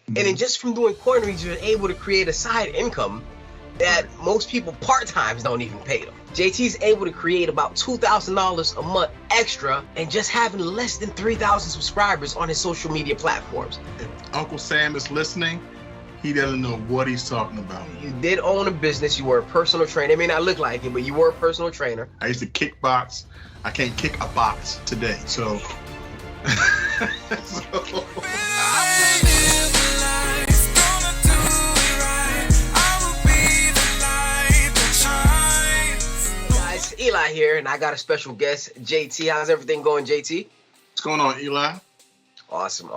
And then just from doing coin reads, you're able to create a side income that most people part-times don't even pay them. JT's able to create about $2,000 a month extra and just having less than 3,000 subscribers on his social media platforms. If Uncle Sam is listening, he doesn't know what he's talking about. You did own a business. You were a personal trainer. It may not look like it, but you were a personal trainer. I used to kickbox. I can't kick a box today, so... Eli here, and I got a special guest, JT. How's everything going, JT? What's going on, Eli? Awesome.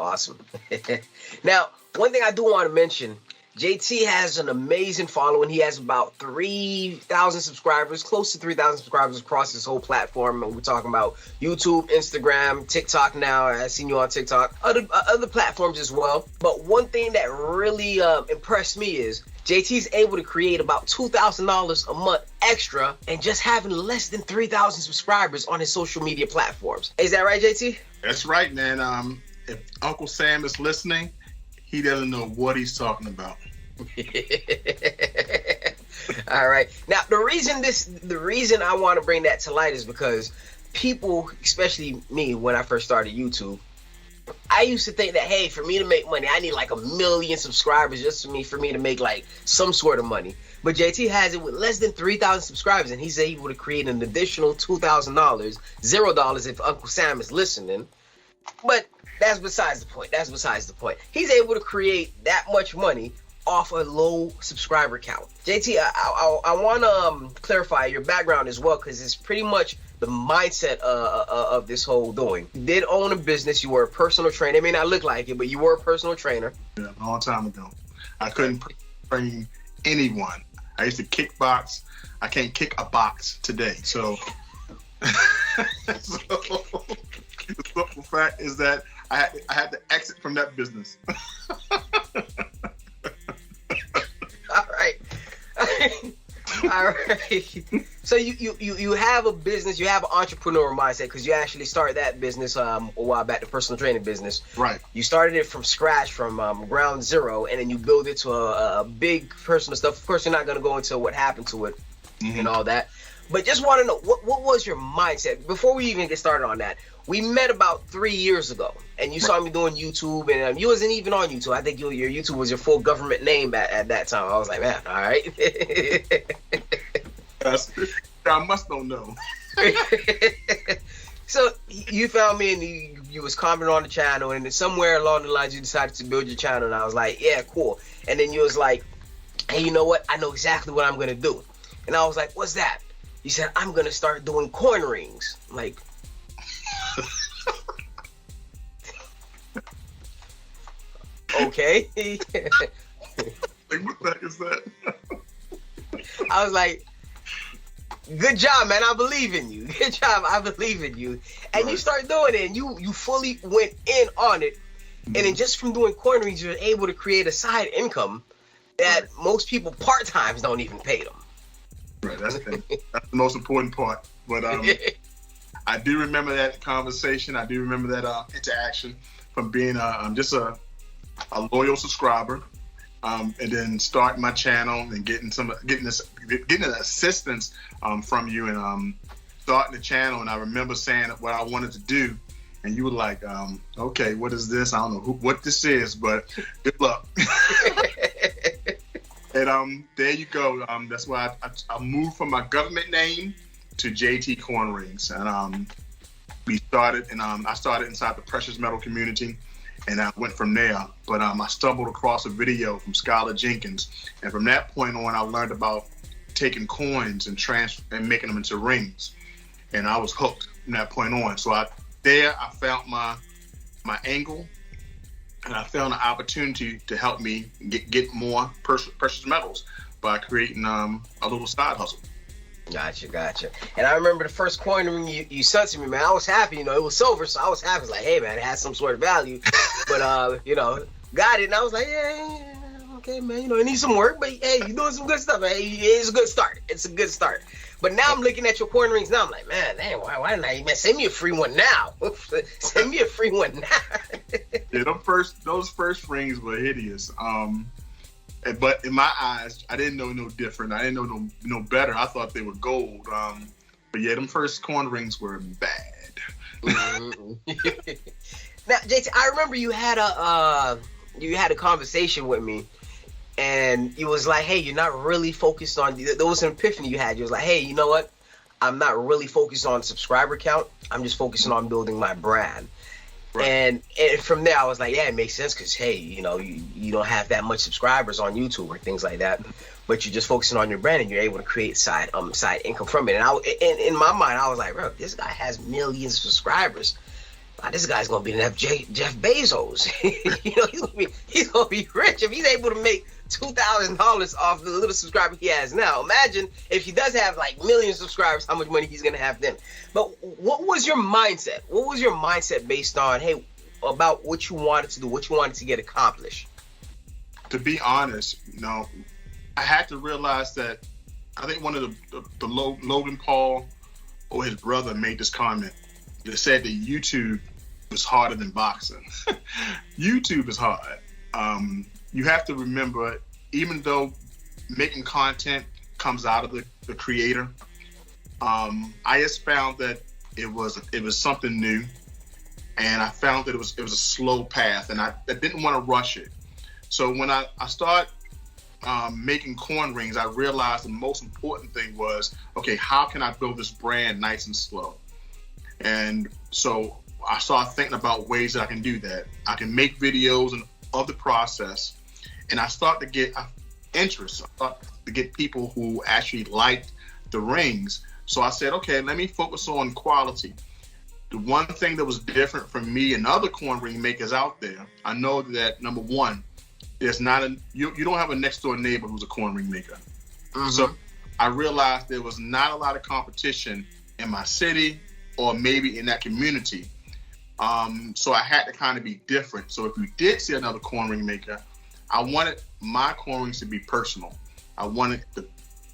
Now, one thing I do want to mention, JT has an amazing following. He has about 3,000 subscribers, close to 3,000 subscribers across his whole platform. And we're talking about YouTube, Instagram, TikTok now. I've seen you on TikTok, other platforms as well. But one thing that really impressed me is JT's able to create about $2,000 a month extra and just having less than 3,000 subscribers on his social media platforms. Is that right, JT? That's right, man. If Uncle Sam is listening, he doesn't know what he's talking about. All right. Now, the reason I want to bring that to light is because people, especially me, when I first started YouTube, I used to think that, hey, for me to make money, I need like 1 million subscribers just for me to make like some sort of money. But JT has it with less than 3,000 subscribers, and he's able to create an additional $2,000, $0 if Uncle Sam is listening. But that's besides the point. He's able to create that much money off a low subscriber count. JT, I want to clarify your background as well, because it's pretty much the mindset of this whole doing. You did own a business. You were a personal trainer. It may not look like it, but you were a personal trainer. Yeah, a long time ago. I couldn't train anyone. I used to kickbox. I can't kick a box today. So, the simple fact is that I had to exit from that business. All right. So you have a business, you have an entrepreneur mindset, because you actually started that business a while back, the personal training business. Right. You started it from scratch, from ground zero, and then you build it to a big personal stuff. Of course, you're not going to go into what happened to it and all that. But just want to know, what was your mindset? Before we even get started on that, we met about 3 years ago, and you saw me doing YouTube, and you wasn't even on YouTube. I think your YouTube was your full government name at that time. I was like, man, all right. I must don't know. So you found me, and you was commenting on the channel, and then somewhere along the lines you decided to build your channel, and I was like, yeah, cool. And then you was like, hey, you know what? I know exactly what I'm going to do. And I was like, what's that? You said, I'm going to start doing coin rings. I'm like, okay. What the heck is that? I was like, good job, man. I believe in you. Good job. I believe in you. And you start doing it, and you fully went in on it. And then just from doing coin rings, you're able to create a side income that most people part-times don't even pay them. Right, that's the most important part. But I do remember that conversation. I do remember that interaction from being just a loyal subscriber, and then starting my channel and getting an assistance from you, and starting the channel. And I remember saying what I wanted to do, and you were like, "Okay, what is this? I don't know what this is, but good luck." And there you go. That's why I moved from my government name to JT Coin Rings, and we started, and I started inside the precious metal community, and I went from there. But I stumbled across a video from Skylar Jenkins, and from that point on, I learned about taking coins and making them into rings, and I was hooked from that point on. So I found my angle. And I found an opportunity to help me get more precious metals by creating a little side hustle. Gotcha. And I remember the first coin ring you sent to me, man. I was happy, it was silver, so I was happy. I was like, hey, man, it has some sort of value. But, got it. And I was like, yeah. okay, man, it needs some work, but hey, you're doing some good stuff, man. It's a good start. It's a good start. But now I'm looking at your coin rings now. I'm like, man, dang, why didn't I even send me a free one now? Send me a free one now. Yeah, those first rings were hideous. But in my eyes, I didn't know no different. I didn't know no better. I thought they were gold. But yeah, them first coin rings were bad. Mm-hmm. Now, JT, I remember you had a conversation with me, and you was like, hey, you're not really focused on. There was an epiphany you had. You was like, hey, you know what? I'm not really focused on subscriber count. I'm just focusing on building my brand. Right. And from there, I was like, yeah, it makes sense because, hey, you don't have that much subscribers on YouTube or things like that, but you're just focusing on your brand and you're able to create side income from it. And in my mind, I was like, bro, this guy has millions of subscribers. This guy's gonna be Jeff Bezos. he's gonna be rich if he's able to make $2,000 off the little subscriber he has now. Imagine if he does have like millions of subscribers, how much money he's gonna have then. But what was your mindset? What was your mindset based on, hey, about what you wanted to do, what you wanted to get accomplished? To be honest, I had to realize that I think one of the Logan Paul or his brother made this comment that said that YouTube is harder than boxing. YouTube is hard. You have to remember, even though making content comes out of the creator, I just found that it was something new, and I found that it was a slow path, and I didn't want to rush it. So when I start making coin rings, I realized the most important thing was, okay, how can I build this brand nice and slow? And so I started thinking about ways that I can do that. I can make videos of the process, and I start to get interest. I start to get people who actually liked the rings. So I said, okay, let me focus on quality. The one thing that was different from me and other coin ring makers out there, I know that number one, there's not you don't have a next door neighbor who's a coin ring maker. Mm-hmm. So I realized there was not a lot of competition in my city or maybe in that community. So I had to kind of be different. So if you did see another coin ring maker, I wanted my coin rings to be personal. I wanted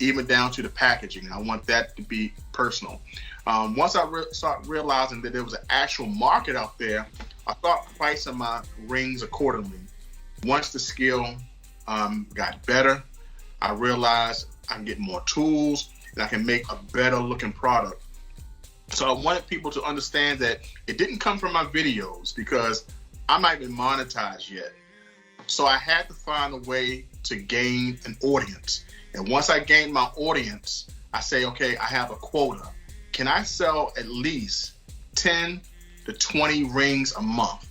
even down to the packaging. I want that to be personal. Once I started realizing that there was an actual market out there, I started pricing my rings accordingly. Once the skill got better, I realized I can get more tools and I can make a better looking product. So I wanted people to understand that it didn't come from my videos because I'm not even monetized yet. So I had to find a way to gain an audience. And once I gained my audience, I say, okay, I have a quota. Can I sell at least 10 to 20 rings a month?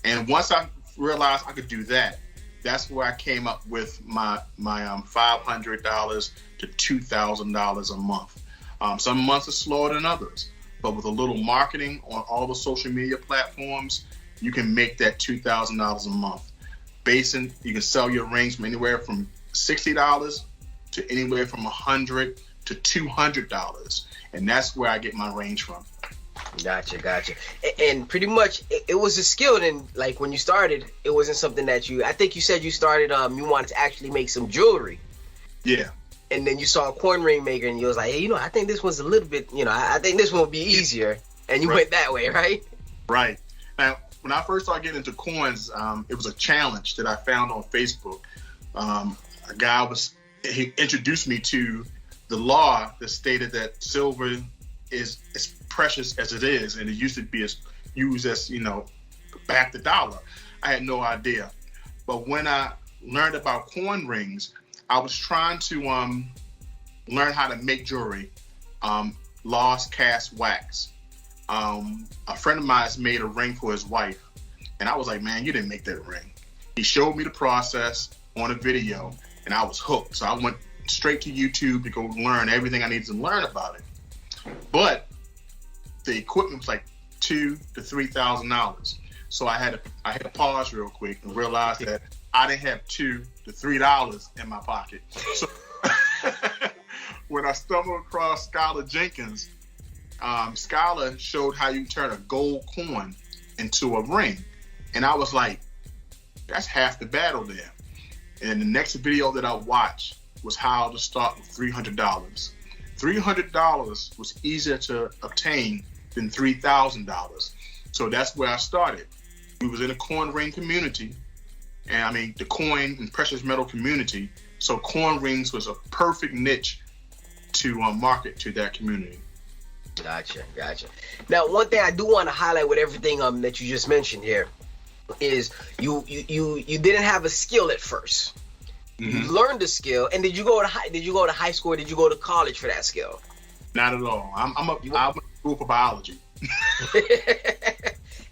And once I realized I could do that, that's where I came up with my $500 to $2,000 a month. Some months are slower than others, but with a little marketing on all the social media platforms, you can make that $2,000 a month. You can sell your rings from anywhere from $60 to anywhere from $100 to $200, and that's where I get my range from. Gotcha. And pretty much, it was a skill. And like when you started, it wasn't something that I think you said you started. You wanted to actually make some jewelry. Yeah. And then you saw a coin ring maker, and you was like, hey, I think this one's a little bit, I think this one will be easier. And you went that way, right? Right. Now, when I first started getting into coins, it was a challenge that I found on Facebook. A guy he introduced me to the law that stated that silver is as precious as it is, and it used to be used as, back the dollar. I had no idea. But when I learned about coin rings, I was trying to learn how to make jewelry, lost cast wax. A friend of mine made a ring for his wife, and I was like, man, you didn't make that ring. He showed me the process on a video, and I was hooked. So I went straight to YouTube to go learn everything I needed to learn about it. But the equipment was like $2,000 to $3,000. So I had to pause real quick and realize that I didn't have $2 to $3 in my pocket. So when I stumbled across Skylar Jenkins, Skylar showed how you turn a gold coin into a ring. And I was like, that's half the battle there. And the next video that I watched was how to start with $300. $300 was easier to obtain than $3,000. So that's where I started. We was in a coin ring community, and I mean the coin and precious metal community. So coin rings was a perfect niche to market to that community. Gotcha. Now, one thing I do want to highlight with everything that you just mentioned here is you didn't have a skill at first. Mm-hmm. You learned the skill, and did you go to high school? Or did you go to college for that skill? Not at all. I went to school for biology.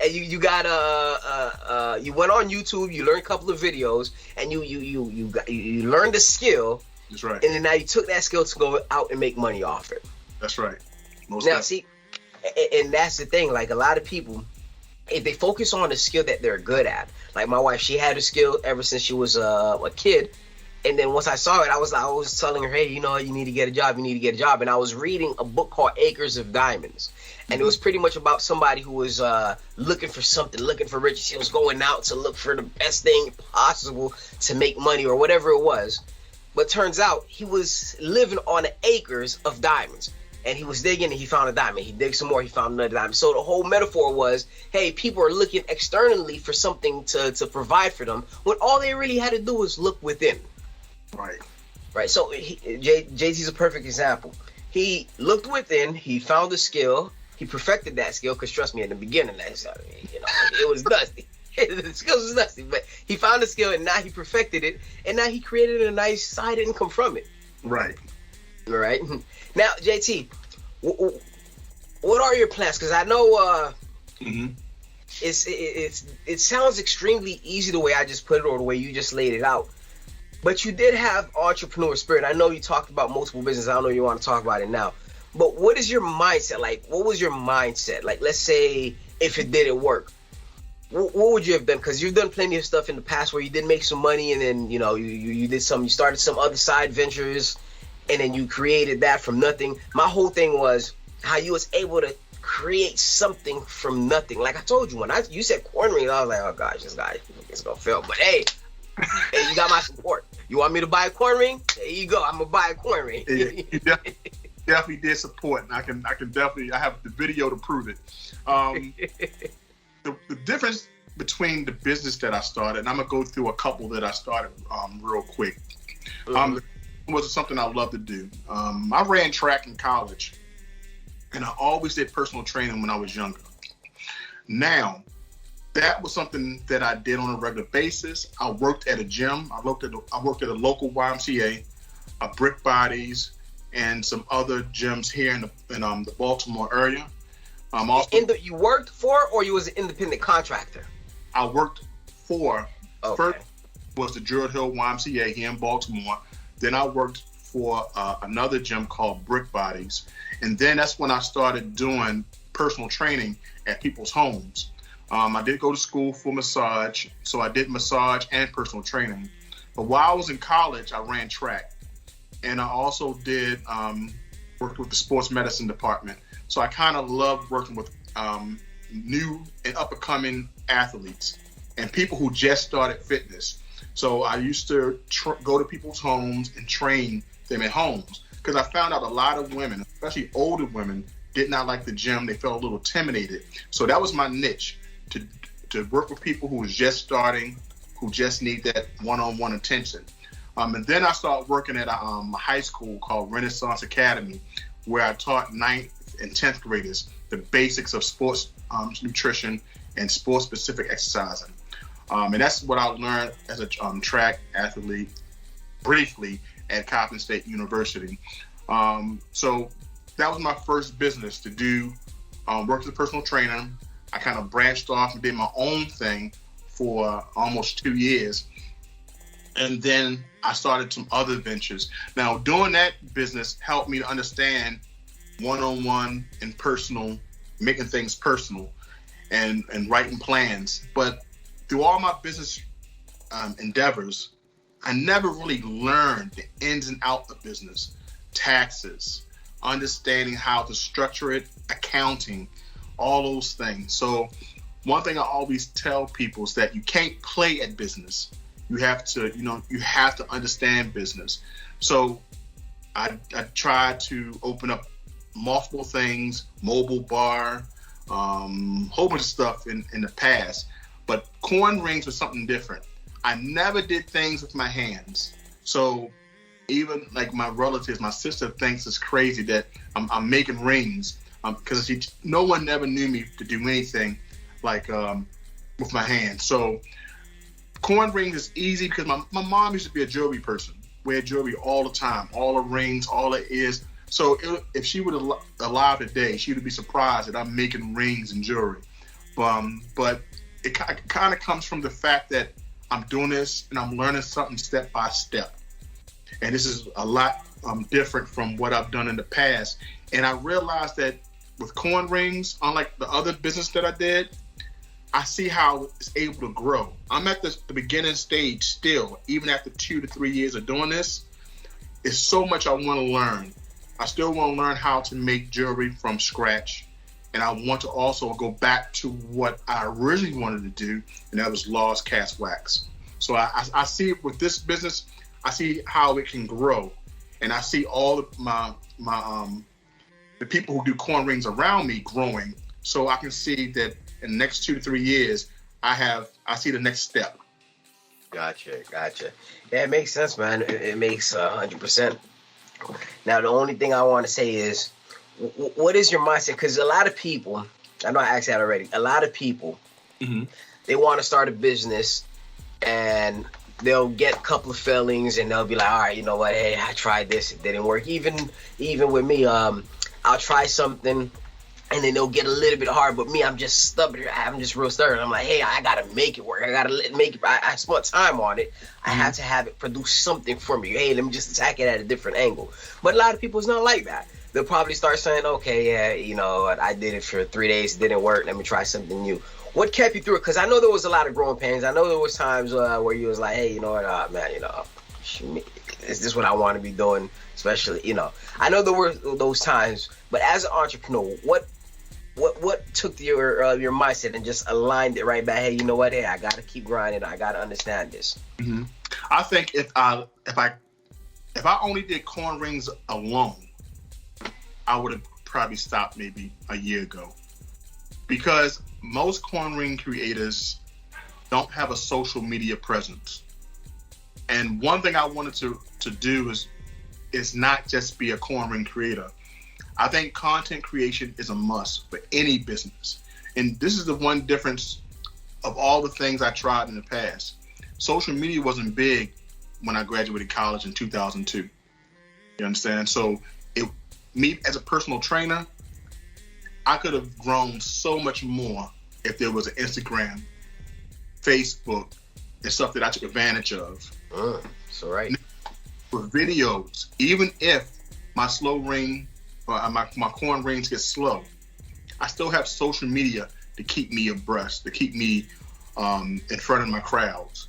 And you got you went on YouTube, you learned a couple of videos, and you learned the skill. That's right. And then now you took that skill to go out and make money off it. That's right. See, and that's the thing. Like, a lot of people, if they focus on the skill that they're good at, like my wife, she had a skill ever since she was a kid. And then once I saw it, I was telling her, hey, you need to get a job. And I was reading a book called Acres of Diamonds. And it was pretty much about somebody who was looking for something, looking for riches. He was going out to look for the best thing possible to make money or whatever it was. But turns out he was living on acres of diamonds. And he was digging and he found a diamond. He digged some more, he found another diamond. So the whole metaphor was, hey, people are looking externally for something to provide for them, when all they really had to do was look within. Right. So Jay-Z's a perfect example. He looked within, he found a skill, he perfected that skill, because trust me, in the beginning, it was dusty. The skills was dusty, but he found a skill, and now he perfected it, and now he created a nice side income from it. Right. All right. Now, JT, what are your plans? Because I know it sounds extremely easy the way I just put it, or the way you just laid it out. But you did have entrepreneur spirit. I know you talked about multiple businesses. I don't know if you want to talk about it now. But what is your mindset? Like, what was your mindset? Like, let's say if it didn't work, what would you have done? Because you've done plenty of stuff in the past where you did make some money, and then you started some other side ventures, and then you created that from nothing. My whole thing was how you was able to create something from nothing. Like I told you, when you said corn rings, I was like, oh gosh, this guy is gonna fail. But hey, you got my support. You want me to buy a corn ring? There you go. I'm gonna buy a corn ring. You definitely did support, and I can definitely. I have the video to prove it. The difference between the business that I started, and I'm gonna go through a couple that I started real quick. Was something I love to do. I ran track in college, and I always did personal training when I was younger. Now, that was something that I did on a regular basis. I worked at a gym. I worked at a local YMCA, Brick Bodies, and some other gyms here in the Baltimore area. You worked for, or you was an independent contractor? I worked for. Okay. First was the Druid Hill YMCA here in Baltimore. Then I worked for another gym called Brick Bodies, and then that's when I started doing personal training at people's homes. I did go to school for massage, so I did massage and personal training. But while I was in college, I ran track, and I also did worked with the sports medicine department. So I kind of loved working with new and up-and-coming athletes and people who just started fitness. So I used to go to people's homes and train them at homes, because I found out a lot of women, especially older women, did not like the gym. They felt a little intimidated. So that was my niche, to work with people who was just starting, who just need that one-on-one attention. And then I started working at a high school called Renaissance Academy, where I taught 9th and 10th graders the basics of sports nutrition and sports-specific exercising. And that's what I learned as a track athlete briefly at Coppin State University. So that was my first business to do, work as a personal trainer. I kind of branched off and did my own thing for almost 2 years. And then I started some other ventures. Now, doing that business helped me to understand one-on-one and personal, making things personal and writing plans. But through all my business endeavors, I never really learned the ins and outs of business, taxes, understanding how to structure it, accounting, all those things. So one thing I always tell people is that you can't play at business. You have to, you have to understand business. So I tried to open up multiple things, mobile bar, whole bunch of stuff in the past. But coin rings was something different. I never did things with my hands. So even like my relatives, my sister thinks it's crazy that I'm making rings because no one never knew me to do anything like with my hands. So coin rings is easy because my mom used to be a jewelry person, wear jewelry all the time, all the rings, all the ears. So if she would have alive today, she would be surprised that I'm making rings and jewelry. But it kind of comes from the fact that I'm doing this and I'm learning something step by step. And this is a lot different from what I've done in the past. And I realized that with coin rings, unlike the other business that I did, I see how it's able to grow. I'm at the beginning stage still, even after 2 to 3 years of doing this. It's so much I want to learn. I still want to learn how to make jewelry from scratch. And I want to also go back to what I originally wanted to do, and that was lost cast wax. So I see with this business, I see how it can grow. And I see all of the people who do coin rings around me growing. So I can see that in the next 2 to 3 years, I see the next step. Gotcha. Yeah, it makes sense, man. It makes 100%. Now, the only thing I want to say is, what is your mindset? Because a lot of people, I know I asked that already, a lot of people, they want to start a business and they'll get a couple of failings and they'll be like, all right, you know what, hey, I tried this, it didn't work. Even with me, I'll try something and then they'll get a little bit hard, but me, I'm just stubborn. I'm just real stubborn. I'm like, hey, I gotta make it work. I gotta make it. I spent time on it. I have to have it produce something for me. Hey, let me just attack it at a different angle. But a lot of people, it's not like that. They'll probably start saying, okay, yeah, you know, I did it for 3 days, it didn't work. Let me try something new. What kept you through it? Because I know there was a lot of growing pains. I know there was times where you was like, hey, you know what, man, you know, is this what I want to be doing? Especially, you know, I know there were those times, but as an entrepreneur, what took your mindset and just aligned it right back? Hey, you know what? Hey, I gotta keep grinding. I gotta understand this. I think if I only did coin rings alone, I would have probably stopped maybe a year ago, because most coin ring creators don't have a social media presence. And one thing I wanted to do is not just be a coin ring creator. I think content creation is a must for any business. And this is the one difference of all the things I tried in the past. Social media wasn't big when I graduated college in 2002. You understand? So me as a personal trainer, I could have grown so much more if there was an Instagram, Facebook, and stuff that I took advantage of. So right. For videos, even if my slow ring or my coin rings get slow, I still have social media to keep me abreast, to keep me in front of my crowds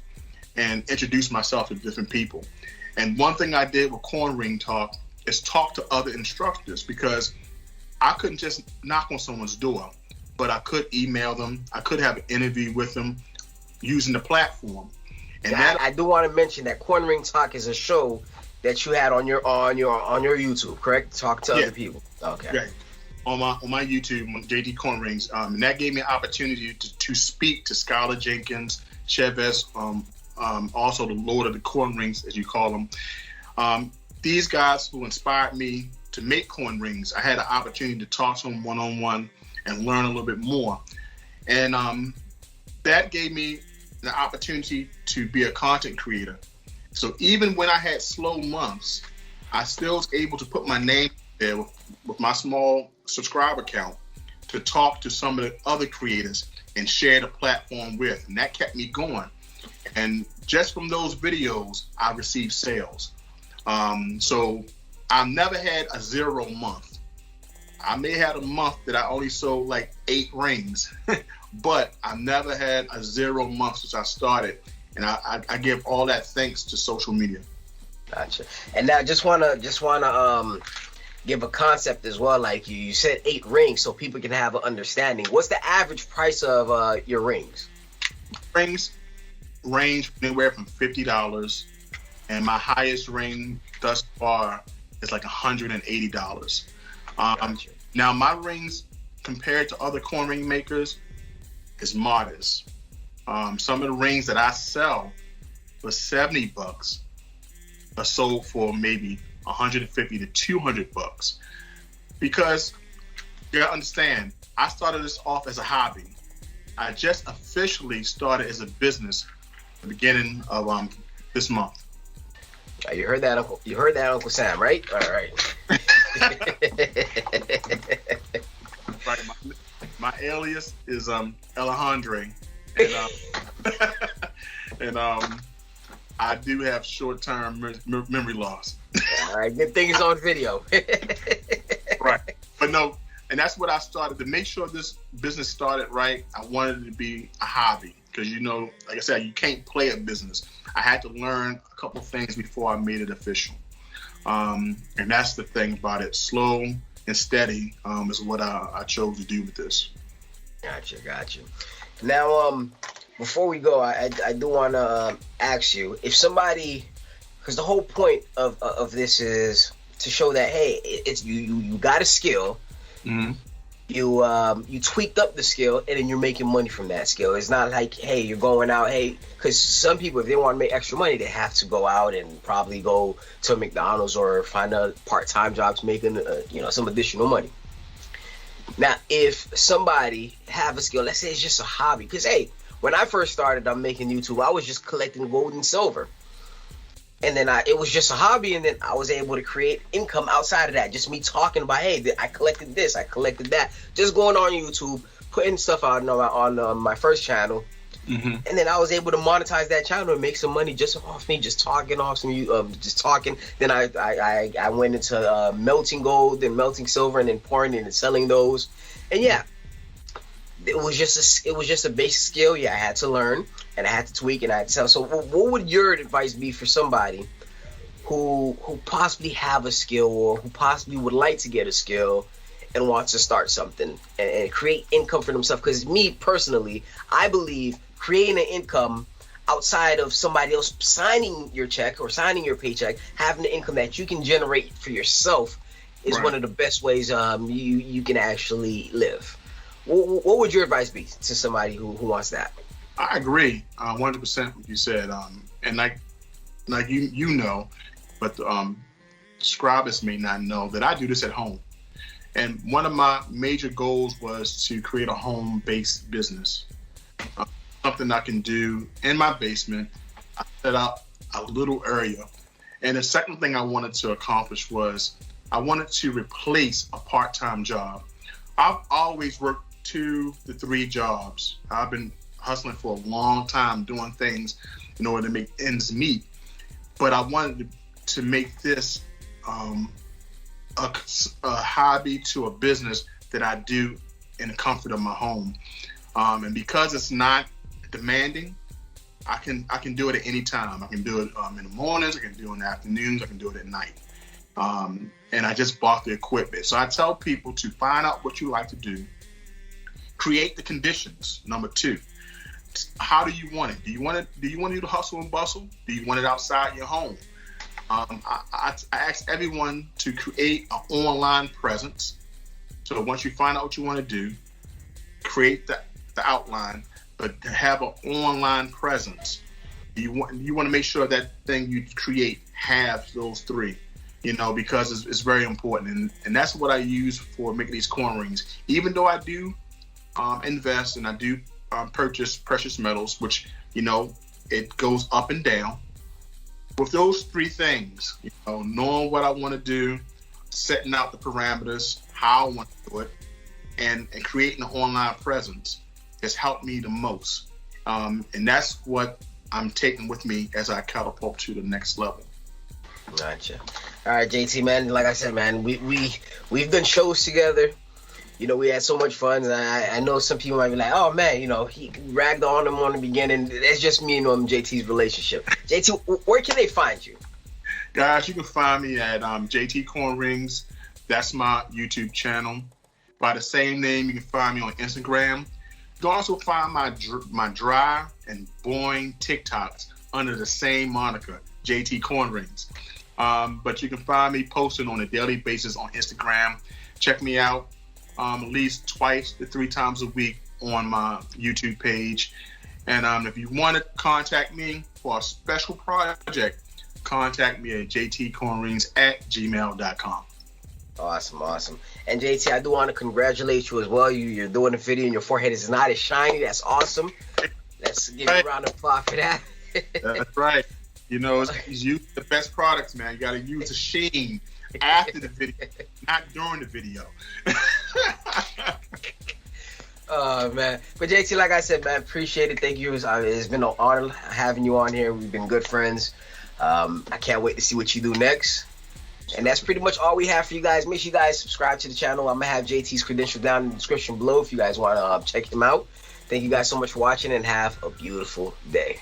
and introduce myself to different people. And one thing I did with Coin Ring Talk is talk to other instructors, because I couldn't just knock on someone's door, but I could email them. I could have an interview with them using the platform. And yeah, I do want to mention that Coin Ring Talk is a show that you had on your YouTube, correct? Talk to other people. Okay. Right. On my YouTube, on JT Coin Rings, and that gave me an opportunity to speak to Skylar Jenkins, Chavez, also the Lord of the Coin Rings, as you call them. These guys who inspired me to make coin rings, I had an opportunity to talk to them one-on-one and learn a little bit more. And that gave me the opportunity to be a content creator. So even when I had slow months, I still was able to put my name there with my small subscriber count to talk to some of the other creators and share the platform with. And that kept me going. And just from those videos, I received sales. So I've never had a 0 month. I may have had a month that I only sold like 8 rings, but I've never had a 0 month since I started. And I give all that thanks to social media. Gotcha. And now just wanna give a concept as well. Like you said 8 rings, so people can have an understanding. What's the average price of your rings? Rings, range anywhere from $50, and my highest ring thus far is like $180. Gotcha. Now my rings compared to other coin ring makers is modest. Some of the rings that I sell for $70 are sold for maybe $150 to $200, because you gotta understand, I started this off as a hobby. I just officially started as a business at the beginning of this month. You heard that, Uncle. You heard that, Uncle Sam, right? All right. Right. My alias is Alejandre, and and I do have short-term memory loss. All right, good thing it's on video. Right, but no, and that's what I started to make sure this business started right. I wanted it to be a hobby, because like I said, you can't play a business. I had to learn a couple things before I made it official, and that's the thing about it. Slow and steady is what I chose to do with this. Gotcha. Now, before we go, I do want to ask you, if somebody, because the whole point of this is to show that, hey, it's you got a skill. Mm-hmm. You tweaked up the skill, and then you're making money from that skill. It's not like, hey, you're going out, because some people, if they want to make extra money, they have to go out and probably go to McDonald's or find a part-time job to making some additional money. Now, if somebody have a skill, let's say it's just a hobby, because hey, when I first started making YouTube, I was just collecting gold and silver. And then it was just a hobby, and then I was able to create income outside of that. Just me talking about, hey, I collected this, I collected that. Just going on YouTube, putting stuff out on my first channel. Mm-hmm. And then I was able to monetize that channel and make some money just off me, just talking. Then I went into melting gold and melting silver, and then pouring it and selling those. And yeah, it was just a basic skill. Yeah, I had to learn, and I had to tweak, and I had to sell. So what would your advice be for somebody who possibly have a skill, or who possibly would like to get a skill and wants to start something and create income for themselves? Because me personally, I believe creating an income outside of somebody else signing your check or signing your paycheck, having an income that you can generate for yourself is one of the best ways you can actually live. What would your advice be to somebody who wants that? I agree 100% what you said, and like but subscribers may not know that I do this at home. And one of my major goals was to create a home-based business, something I can do in my basement. I set up a little area, and the second thing I wanted to accomplish was I wanted to replace a part-time job. I've always worked 2 to 3 jobs. I've been hustling for a long time, doing things in order to make ends meet. But I wanted to make this a hobby to a business that I do in the comfort of my home. And because it's not demanding, I can do it at any time. I can do it in the mornings, I can do it in the afternoons, I can do it at night. And I just bought the equipment. So I tell people to find out what you like to do. Create the conditions. Number 2, how do you want it? Do you want you to hustle and bustle? Do you want it outside your home? I ask everyone to create an online presence. So once you find out what you want to do, create the outline, but to have an online presence, you want to make sure that thing you create has those 3. Because it's very important, and that's what I use for making these coin rings. Even though I do invest and I do purchase precious metals, which it goes up and down. With those 3 things, knowing what I want to do, setting out the parameters, how I want to do it, and creating an online presence has helped me the most. And that's what I'm taking with me as I catapult to the next level. Gotcha. All right, JT, man. Like I said, man, we've done shows together. We had so much fun. And I know some people might be like, oh man, he ragged on him on the beginning. That's just me and JT's relationship. JT, where can they find you? Guys, you can find me at JT Coin Rings. That's my YouTube channel. By the same name, you can find me on Instagram. can also find my dry and boring TikToks under the same moniker, JT Corn Rings. But you can find me posting on a daily basis on Instagram. Check me out at least 2 to 3 times a week on my YouTube page. And if you want to contact me for a special project, contact me at jtcornrings@gmail.com. Awesome. And JT, I do want to congratulate you as well. You're doing a video and your forehead is not as shiny. That's awesome. Let's give you a round of applause for that. That's right. You know, it's use the best products, man. You got to use the sheen after the video, not during the video. Oh, man. But JT, like I said, man, appreciate it. Thank you. It's been an honor having you on here. We've been good friends. I can't wait to see what you do next. And that's pretty much all we have for you guys. Make sure you guys subscribe to the channel. I'm going to have JT's credentials down in the description below if you guys want to check him out. Thank you guys so much for watching and have a beautiful day.